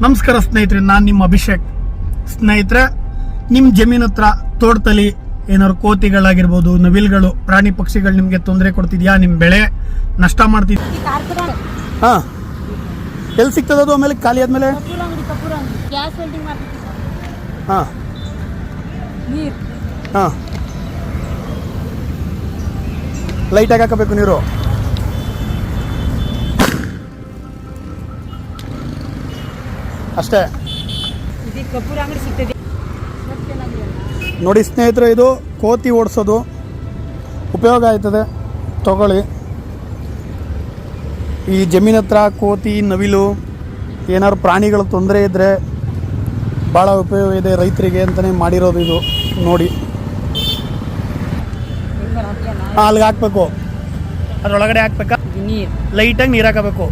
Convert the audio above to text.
ನಮಸ್ಕಾರ ಸ್ನೇಹಿತರೆ, ನಾನು ನಿಮ್ಮ ಅಭಿಷೇಕ್. ಸ್ನೇಹಿತರೆ, ನಿಮ್ಮ ಜಮೀನ್ ಹತ್ರ ತೋಟದಲ್ಲಿ ಏನಾದ್ರು ಕೋತಿಗಳಾಗಿರ್ಬೋದು, ನವಿಲ್ಗಳು, ಪ್ರಾಣಿ ಪಕ್ಷಿಗಳು ನಿಮಗೆ ತೊಂದರೆ ಕೊಡ್ತಿದ್ಯಾ, ನಿಮ್ಮ ಬೆಳೆ ನಷ್ಟ ಮಾಡ್ತಿದ್ಯಾ? ಹಾಂ, ಎಲ್ಲಿ ಸಿಗ್ತದೆ ಅದು? ಆಮೇಲೆ ಖಾಲಿ ಆದ್ಮೇಲೆ ಹಾಂ ಹಾಂ ಲೈಟಾಗಿ ಹಾಕಬೇಕು ನೀರು. ಅಷ್ಟೇ ನೋಡಿ ಸ್ನೇಹಿತರೆ, ಇದು ಕೋತಿ ಓಡಿಸೋದು ಉಪಯೋಗ ಆಯ್ತದೆ, ತಗೊಳ್ಳಿ. ಈ ಜಮೀನ್ ಹತ್ರ ಕೋತಿ, ನವಿಲು, ಏನಾದ್ರು ಪ್ರಾಣಿಗಳು ತೊಂದರೆ ಇದ್ದರೆ ಭಾಳ ಉಪಯೋಗ ಇದೆ ರೈತರಿಗೆ ಅಂತಲೇ ಮಾಡಿರೋದು ಇದು. ನೋಡಿ, ಅಲ್ಲಿಗೆ ಹಾಕ್ಬೇಕು, ಅದರೊಳಗಡೆ ಹಾಕ್ಬೇಕಾ, ಲೈಟಾಗಿ ನೀರು ಹಾಕಬೇಕು.